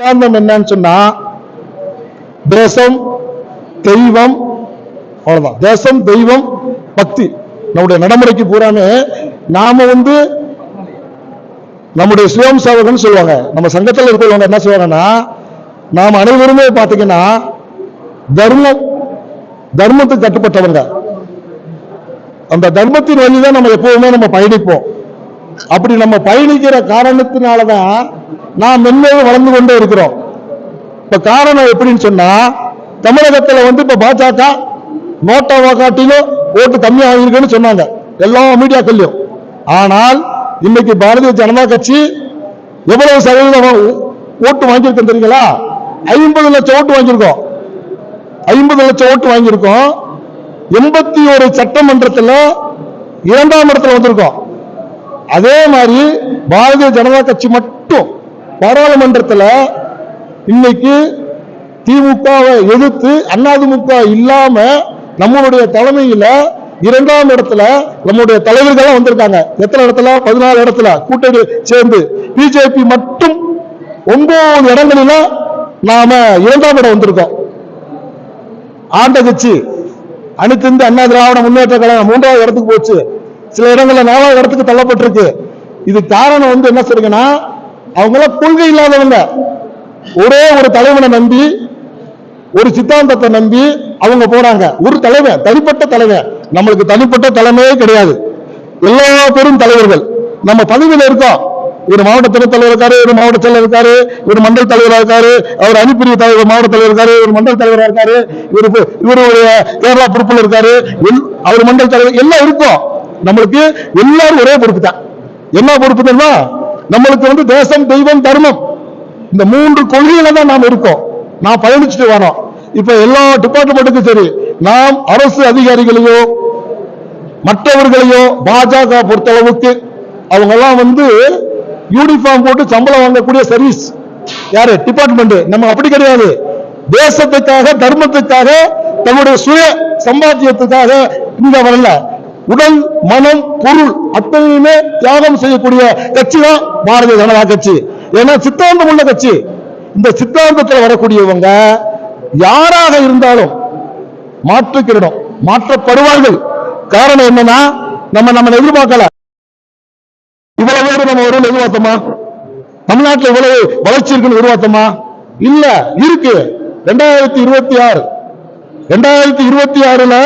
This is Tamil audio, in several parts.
சித்தாந்தம் என்னன்னு சொன்னா தேசம் தெய்வம் அவ்வளவுதான். தேசம் தெய்வம் பக்தி நம்முடைய நடைமுறைக்கு பூராமே நாம நம்முடைய சுயம் சேவகன் சொல்லுவாங்க. நம்ம சங்கத்தில் இருக்கிறவங்க என்ன சொல்லுவாங்கன்னா, நாம் அனைவருமே பார்த்தீங்கன்னா தர்மத்துக்கு கட்டுப்பட்டவங்க. அந்த தர்மத்தின் வழிதான் நம்ம எப்பவுமே நம்ம பயணிப்போம். அப்படி நம்ம பயணிக்கிற காரணத்தினாலதான் நாம் மென்மேலும் வளர்ந்து கொண்டே இருக்கிறோம். இப்ப காரணம் எப்படின்னு சொன்னா, தமிழகத்துல இப்ப பாஜக நோட்டாவா காட்டிலும் ஓட்டு கம்மியா ஆகிருக்குன்னு சொன்னாங்க எல்லா மீடியாக்கள்லயும். ஆனால் இன்னைக்கு பாரதிய ஜனதா கட்சி எவ்வளவு சதவீதம் ஓட்டு வாங்கியிருக்கோம் தெரியுங்களா? 50 லட்சம் ஓட்டு வாங்கியிருக்கோம். 50 லட்சம் ஓட்டு வாங்கியிருக்கோம். 81 சட்டமன்றத்தில் 2ஆம் இடத்துல வந்திருக்கோம். அதே மாதிரி பாரதிய ஜனதா கட்சி மட்டும் பாராளுமன்றத்தில் இன்னைக்கு திமுகவை எதிர்த்து அதிமுக இல்லாம நம்மளுடைய தலைமையில 2ஆம் இடத்துல நம்முடைய தலைவர்கள் வந்திருக்காங்க. எத்தனை இடத்துல? 14 இடத்துல கூட்டணி சேர்ந்து. பிஜேபி மட்டும் 9 இடங்களில நாம 2ஆம் இடம் வந்திருக்கோம். ஆண்ட கட்சி அனைத்து இந்திய அண்ணா திராவிட முன்னேற்ற கழகம் 3ஆவது இடத்துக்கு போச்சு. சில இடங்கள்ல 4ஆவது இடத்துக்கு தள்ளப்பட்டிருக்கு. இது காரணம் என்ன சொல்றீங்கன்னா, அவங்க கொள்கை இல்லாதவங்க. ஒரே ஒரு தலைவனை நம்பி, ஒரு சித்தாந்தத்தை நம்பி அவங்க போறாங்க. ஒரு தலைவன், தனிப்பட்ட தலைவன். நம்மளுக்கு தனிப்பட்ட தலைமையே கிடையாது. எல்லா பெரும் தலைவர்கள் நம்ம பதவியில் இருக்கோம். ஒரு மாவட்ட துணைத் தலைவர் இருக்காரு, ஒரு மாவட்ட செயலர் இருக்காரு, ஒரு மண்டல் தலைவராக இருக்காரு, அவர் அணிப்பிரிவு தலைவர் மாவட்ட தலைவர் இருக்காரு, ஒரு மண்டல் தலைவராக இருக்காரு, இவருடைய கேரளா பொறுப்பில் இருக்காரு, அவர் மண்டல் தலைவர் எல்லாம் இருக்கும். நம்மளுக்கு எல்லாரும் ஒரே பொறுப்பு தான். என்ன பொறுப்பு தெரியுமா? நம்மளுக்கு தேசம் தெய்வம் தர்மம் இந்த 3 கொள்கையில தான் நாம் இருக்கோம். நான் பயணிச்சுட்டு வரோம். இப்ப எல்லா டிபார்ட்மெண்ட்டுக்கும் சரி, நாம் அரசு அதிகாரிகளையோ மற்றவர்களையோ பாஜக பொறுத்தளவுக்கு அவங்க எல்லாம் யூனிஃபார்ம் போட்டு சம்பளம் வாங்கக்கூடிய சர்வீஸ் யாரு? டிபார்ட்மெண்ட். நம்ம அப்படி கிடையாது. தேசத்துக்காக தர்மத்துக்காக தன்னுடைய சுய சம்பாத்தியத்துக்காக இங்க வரல. உடல் மனம் பொருள் அத்தனையுமே தியாகம் செய்யக்கூடிய கட்சி தான் பாரதிய ஜனதா கட்சி. ஏன்னா சித்தாந்தம் உள்ள கட்சி. இந்த சித்தாந்தத்தில் வரக்கூடியவங்க யாராக இருந்தாலும் மாற்றுக்கிடம் மாற்றப்படுவார்கள். காரணம் என்னன்னா, நம்ம எதிர்பார்க்கல. இவ்வளவு பேர் நம்ம ஒரு எதிர்பார்த்தோமா? தமிழ்நாட்டில் இவ்வளவு வளர்ச்சி இருக்குன்னு எதிர்பார்த்தோமா? இல்ல. இருக்கு. 2026ல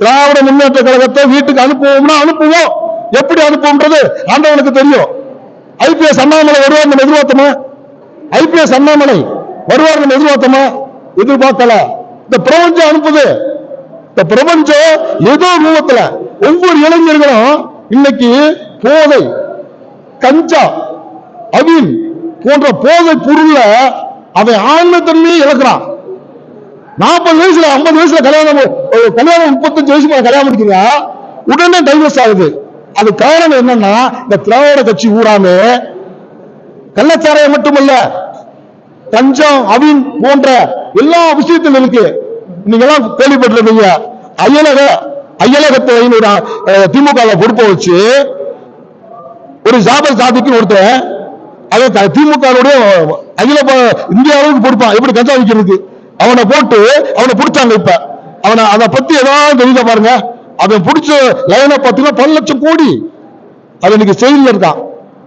திராவிட முன்னேற்ற கழகத்தை வீட்டுக்கு அனுப்புவோம்னா அனுப்புவோம். எப்படி அனுப்புவோம்ன்றது ஆண்டவனுக்கு தெரியும். ஐபிஎஸ் அண்ணாமலை வருவார் நம்ம எதிர்பார்த்தோமா? ஐபிஎஸ் அண்ணாமலை வருவார் நம்ம எதிர்பார்த்தோமா? எதிர்பார்க்கல. இந்த பிரபஞ்சம் அனுப்புது. இந்த பிரபஞ்சம் ஏதோ ரூபத்துல ஒவ்வொரு இளைஞர்களும் இன்னைக்கு போதை, கஞ்சா, அவின் போன்ற போதை பொருள்ல அவன் ஆண்மை தன்மையை இழக்கிறான். 40 வயசுல 50 வயசுல கல்யாணம் 35 வயசு கல்யாணம் முடிக்கிறா, உடனே டைவர்ஸ் ஆகுது. அது காரணம் என்னன்னா, இந்த திராவிட கட்சி ஊராமே கள்ளச்சாராயம் மட்டுமல்ல, கஞ்சம் அவின் போன்ற எல்லா விஷயத்திலும் இருக்கு. நீங்க எல்லாம் கேள்விப்பட்டிருக்கீங்க. அயலகத்தை திமுக பொறுப்பை வச்சு ஒரு ஜாபர் சாதிக்கு ஒருத்தர் திமுக அகில இந்திய அளவுக்கு பொறுப்பான். எப்படி கஞ்சா விற்கிறது அவனை போட்டு அவனை பிடிச்சாங்க. இப்ப அவனை அதை பத்தி ஏதாவது தெரியுதா பாருங்க. அவன் பிடிச்ச லைனை பார்த்தீங்கன்னா 10 லட்சம் கோடி. அது இன்னைக்கு செயலில் இருக்கான்.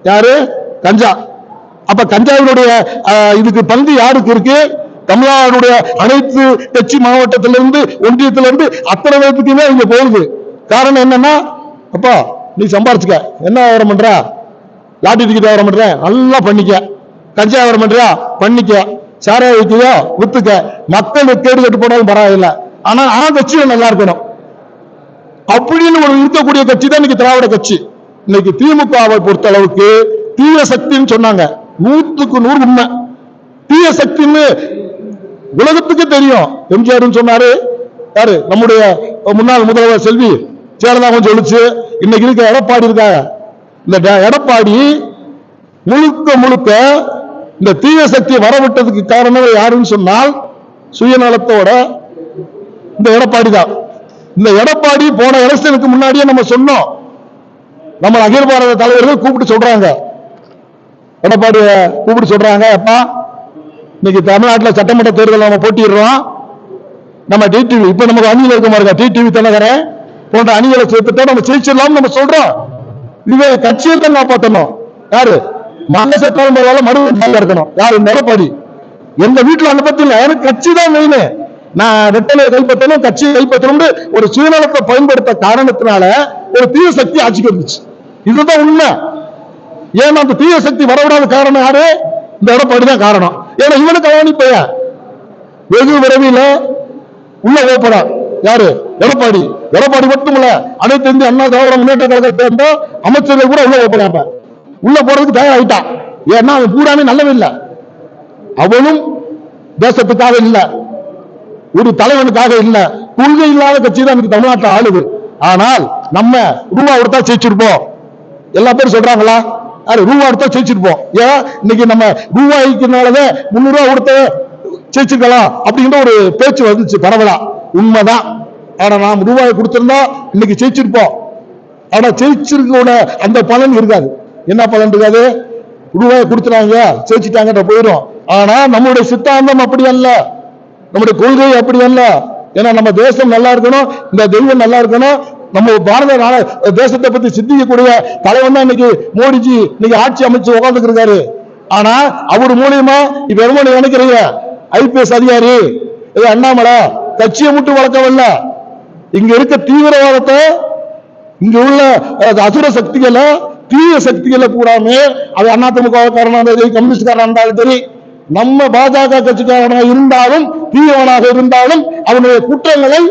யாரு? கஞ்சா. அப்ப கஞ்சாவினுடைய இதுக்கு பங்கு யாருக்கு இருக்கு? தமிழ்நாடுடைய அனைத்து கட்சி மாவட்டத்திலிருந்து ஒன்றியத்திலிருந்து அத்தனை பேருக்குமே இங்க போகுது. காரணம் என்னன்னா, அப்பா நீ சம்பாரிச்சுக்க, என்ன வியாபாரம் பண்ற? லாட்டரி டிக்கெட் வியாபாரம் பண்ற, நல்லா பண்ணிக்க. கஞ்சா வியாபாரம் பண்றியா, பண்ணிக்க. சாராய விற்கியோ, வித்துக்க. மக்கள் கேடு கட்டு போனாலும் பரவாயில்ல, ஆனா கட்சியும் நல்லா இருக்கணும் அப்படின்னு ஒரு இருக்கக்கூடிய கட்சி தான் இன்னைக்கு திராவிட கட்சி. இன்னைக்கு திமுகவை பொறுத்த அளவுக்கு தீய சக்தின்னு சொன்னாங்க. 100க்கு 100 உண்மை. தீய சக்தின்னு உலகத்துக்கு தெரியும். எம்ஜிஆர் சொன்னாரு. யாரு? நம்முடைய முன்னாள் முதல்வர் செல்வி ஜெயலலிதா சொல்லிச்சு. இன்னைக்கு இருக்க எடப்பாடி இருக்காங்க. இந்த எடப்பாடி முழுக்க இந்த தீய சக்தியை வரவிட்டதுக்கு காரணம் யாருன்னு சொன்னால் சுயநலத்தோட இந்த எடப்பாடி தான். இந்த எடப்பாடி போன எலெக்ஷனுக்கு முன்னாடியே நம்ம சொன்னோம். நம்ம அகில பாரத தலைவர்கள் கூப்பிட்டு சொல்றாங்க, எடப்பாடிய கூப்பிட்டு சொல்றாங்க, அப்பா இன்னைக்கு தமிழ்நாட்டில் சட்டமன்ற தேர்தல் நம்ம போட்டிடுறோம். நம்ம டிடிவி இப்ப நமக்கு அணியில் இருக்க மாதிரி டிடிவி தினகரன் போன்ற அணிகளை சேர்த்துட்டா நம்ம ஜெயிச்சிடலாம் நம்ம சொல்றோம். இவ கட்சியை தான் காப்பாற்றணும். யாரு மனசத்தாலும் மறுபடியும் இருக்கணும். யாரு எடப்பாடி எந்த வீட்டுல அந்த பத்தி இல்லை. எனக்கு கட்சி தான் மெயின். நான் ரெட்டலை கைப்பற்றணும் கட்சியை கைப்பற்றணும் ஒரு சுயநலத்தை பயன்படுத்த காரணத்தினால ஒரு தீய சக்தி ஆட்சிக்கு வந்துச்சு. இதுதான் உண்மை. ஏன்னா அந்த தீய சக்தி வரவிடாத காரணம் யாரு? இந்த எடப்பாடி தான் காரணம். ஏன்னா இவனுக்கு கவனிப்பைய வெகு விரைவில் உள்ள ஓப்படா யாரு? எடப்பாடி. எடப்பாடி மட்டும் இல்ல, அனைத்து இந்திய அண்ணா திராவிட முன்னேற்ற கழகத்தை சேர்ந்த அமைச்சர்கள் கூட உள்ள ஓப்படாப்ப உள்ள போறதுக்கு தயாராகிட்டான். ஏன்னா அவன் பூராமே நல்லவே இல்லை. அவனும் தேசத்துக்காக இல்ல, ஒரு தலைவனுக்காக இல்ல, கொள்கை இல்லாத கட்சி தான் எனக்கு தமிழ்நாட்டில் ஆளுது. ஆனால் நம்ம ரூபா கொடுத்தா ஜெயிச்சிருப்போம். எல்லா பேரும் சொல்றாங்களா? ரூபா கொடுத்தா ஜெயிச்சிருப்போம். ஏன் இன்னைக்கு நம்ம ரூபாய்க்குனாலதான் 300 ரூபா கொடுத்த ஜெயிச்சிருக்கலாம் அப்படின்ற ஒரு பேச்சு வந்துச்சு பரவலா. உண்மைதான். ஆனா நாம் ரூபாய் கொடுத்திருந்தா இன்னைக்கு ஜெயிச்சிருப்போம். ஆனா ஜெயிச்சிருக்க அந்த பலன் இருக்காது. என்ன பலன் இருக்காது? ரூபாய் கொடுத்துறாங்க ஜெயிச்சுட்டாங்க போயிடும். ஆனா நம்மளுடைய சித்தாந்தம் அப்படி அல்ல, நம்முடைய கொள்கை அப்படி அல்ல. ஏன்னா நம்ம தேசம் நல்லா இருக்கணும், இந்த தெய்வம் நல்லா இருக்கணும். நம்ம பாரத தேசத்தை பத்தி சிந்திக்கக்கூடிய தலைவன் தான் இன்னைக்கு மோடிஜி இன்னைக்கு ஆட்சி அமைச்சு உட்கார்ந்துட்டு இருக்காரு. ஆனா அவர் மூலியமா இப்ப எவ்வளவு நினைக்கிறீங்க? ஐபிஎஸ் அதிகாரி அண்ணாமலை கட்சியை மட்டும் வளர்க்கவில்லை, இங்க இருக்க தீவிரவாதத்தை, இங்க உள்ள அசுர சக்திகளை, தீய சக்திகளை கூடாம அது அதிமுக கம்யூனிஸ்ட் காரனா இருந்தாலும் சரி, நம்ம பாஜக கட்சிக்காரனாக இருந்தாலும் தீயவனாக இருந்தாலும் அவனுடைய குற்றங்களை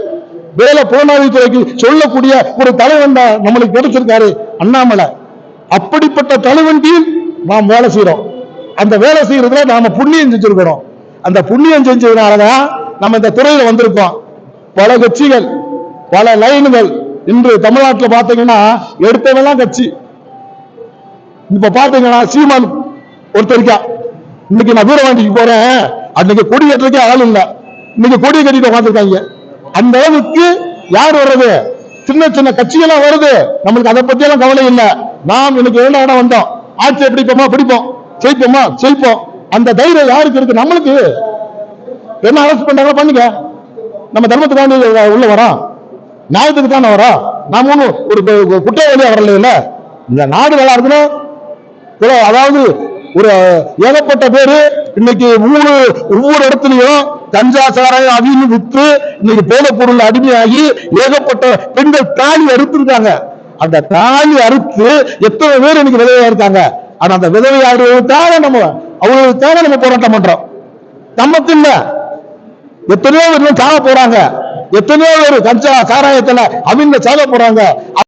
வேலை புலனாய்வுத்துறைக்கு சொல்லக்கூடிய ஒரு தலைவன் தான் நம்மளுக்கு கிடைச்சிருக்காரு அண்ணாமலை. அப்படிப்பட்ட தலைவன் கீழ் நாம் வேலை செய்யறோம். அந்த வேலை செய்யறதுல நாம புண்ணியம் செஞ்சிருக்கிறோம். அந்த புண்ணியம் செஞ்சதுனாலதான் நம்ம இந்த துறையில வந்திருக்கோம். பல கட்சிகள், பல லைன்கள் இன்று தமிழ்நாட்டில் பாத்தீங்கன்னா எடுத்தவெல்லாம் கட்சி. இப்ப பாத்தீங்கன்னா சீமான் ஒருத்தருக்கா, இன்னைக்கு நான் வீரவாண்டிக்கு போறேன், அன்னைக்கு கொடி கட்டுறதுக்கே ஆள் இல்லை, இன்னைக்கு கொடியை கட்டிட்டு உட்காந்துருக்காங்க. அந்த அளவுக்கு யார் வர்றது? சின்ன சின்ன கட்சிகள்லாம் வருது. நம்மளுக்கு அதை பத்தி எல்லாம் கவலை இல்லை. நாம் இன்னைக்கு 2 இடம் வந்தோம். ஆட்சி பிடிப்போமா பிடிப்போம், ஜெயிப்போமா ஜெயிப்போம். அந்த தைரியம் யாருக்கு இருக்கு? நம்மளுக்கு. என்ன அரசு பண்றாங்க பண்ணுங்க. நம்ம தர்மத்துக்காண்டி உள்ள வரோம், நியாயத்துக்கு தானே வரோம். நாம ஒன்றும் ஒரு குற்றவாளியா வரல. இல்ல, இந்த நாடு நல்லா இருக்கணும். அதாவது ஒரு ஏகப்பட்ட பேரு இன்னைக்கு ஒவ்வொரு இடத்துலயும் கஞ்சா சாராயம் அவின்னு விற்று இன்னைக்கு போத பொருள் அடிமையாகி ஏகப்பட்ட பெண்கள் தாலி அறுத்திருக்காங்க. அந்த தாலி அறுத்து எத்தனை பேர் இன்னைக்கு விதவையா இருக்காங்க. ஆனா அந்த விதவையாடுவதற்காக அவங்களுக்காக நம்ம போராட்டம் பண்றோம். நமக்கு இல்ல, எத்தனையோ பேர் சாக போறாங்க, எத்தனையோ பேர் கஞ்சா சாராயத்துல அவங்க சாக போறாங்க.